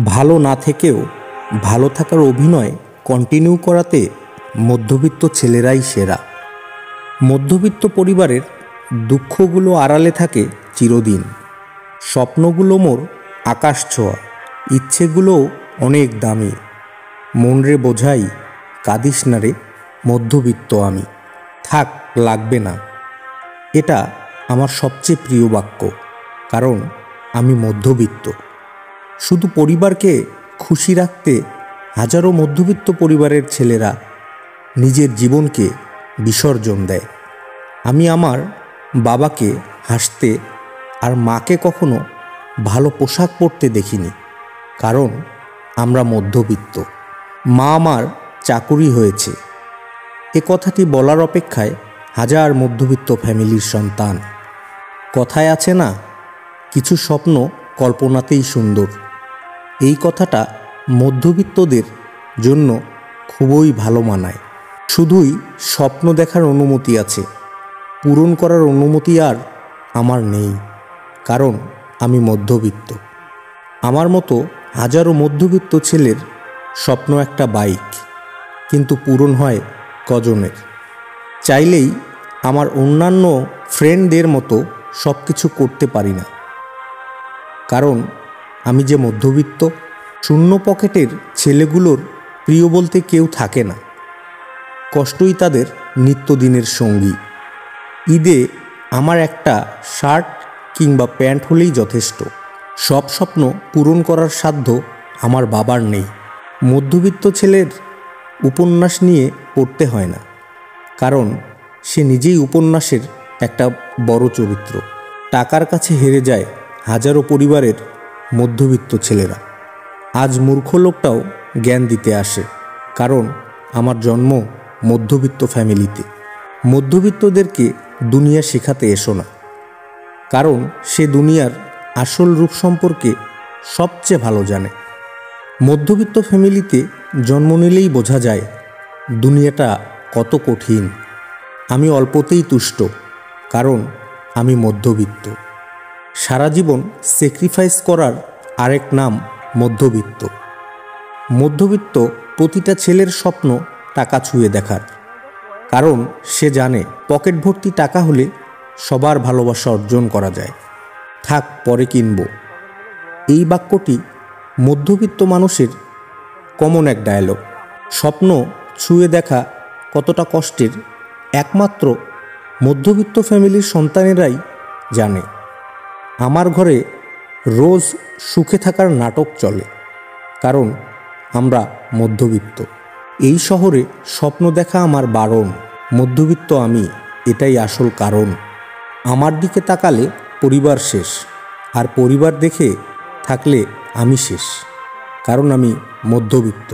ভালো না থেকেও ভালো থাকার অভিনয় কন্টিনিউ করাতে মধ্যবিত্ত ছেলেরাই সেরা। মধ্যবিত্ত পরিবারের দুঃখগুলো আড়ালে থাকে চিরদিন। স্বপ্নগুলো মোর আকাশ ছোঁয়া, ইচ্ছেগুলোও অনেক দামি। মন রে বোঝাই, কাঁদিস না রে, মধ্যবিত্ত আমি। থাক, লাগবে না। এটা আমার সবচেয়ে প্রিয় বাক্য, কারণ আমি মধ্যবিত্ত। শুধু পরিবারকে খুশি রাখতে হাজারো মধ্যবিত্ত পরিবারের ছেলেরা নিজের জীবনকে বিসর্জন দেয়। আমি আমার বাবাকে হাসতে আর মাকে কখনো ভালো পোশাক পরতে দেখিনি, কারণ আমরা মধ্যবিত্ত। মা আমার চাকুরি হয়েছে, এ কথাটি বলার অপেক্ষায় হাজার মধ্যবিত্ত ফ্যামিলির সন্তান। কথায় আছে না, কিছু স্বপ্ন কল্পনাতেই সুন্দর। এই কথাটা মধ্যবিত্তদের জন্য খুবই ভালো মানায়। শুধুই স্বপ্ন দেখার অনুমতি আছে, পূরণ করার অনুমতি আর আমার নেই, কারণ আমি মধ্যবিত্ত। আমার মতো হাজারো মধ্যবিত্ত ছেলের স্বপ্ন একটা বাইক, কিন্তু পূরণ হয় কজনের? চাইলেই আমার অন্যান্য ফ্রেন্ডদের মতো সব কিছু করতে পারি না, কারণ আমি যে মধ্যবিত্ত। শূন্য পকেটের ছেলেগুলোর প্রিয় বলতে কেউ থাকে না, কষ্টই তাদের নিত্যদিনের সঙ্গী। ঈদে আমার একটা শার্ট কিংবা প্যান্ট হলেই যথেষ্ট। সব স্বপ্ন পূরণ করার সাধ্য আমার বাবার নেই। মধ্যবিত্ত ছেলের উপন্যাস নিয়ে পড়তে হয় না, কারণ সে নিজেই উপন্যাসের একটা বড় চরিত্র। টাকার কাছে হেরে যায় হাজারো পরিবারের মধ্যবিত্ত ছেলেরা। আজ মূর্খ লোকটাও জ্ঞান দিতে আসে, কারণ আমার জন্ম মধ্যবিত্ত ফ্যামিলিতে। মধ্যবিত্তদেরকে দুনিয়া শেখাতে এসো না, কারণ সে দুনিয়ার আসল রূপ সম্পর্কে সবচেয়ে ভালো জানে। মধ্যবিত্ত ফ্যামিলিতে জন্ম নিলেই বোঝা যায় দুনিয়াটা কত কঠিন। আমি অল্পতেই তুষ্ট, কারণ আমি মধ্যবিত্ত। সারা জীবন স্যাক্রিফাইস করার আরেক নাম মধ্যবিত্ত। মধ্যবিত্ত প্রতিটা ছেলের স্বপ্ন টাকা ছুঁয়ে দেখার, কারণ সে জানে পকেট ভর্তি টাকা হলে সবার ভালোবাসা অর্জন করা যায়। থাক, পরে কিনব, এই বাক্যটি মধ্যবিত্ত মানুষের কমন এক ডায়লগ। স্বপ্ন ছুঁয়ে দেখা কতটা কষ্টের একমাত্র মধ্যবিত্ত ফ্যামিলির সন্তানেরাই জানে। আমার ঘরে রোজ সুখে থাকার নাটক চলে, কারণ আমরা মধ্যবিত্ত। এই শহরে স্বপ্ন দেখা আমার বারণ। মধ্যবিত্ত আমি, এটাই আসল কারণ। আমার দিকে তাকালে পরিবার শেষ, আর পরিবার দেখে থাকলে আমি শেষ, কারণ আমি মধ্যবিত্ত।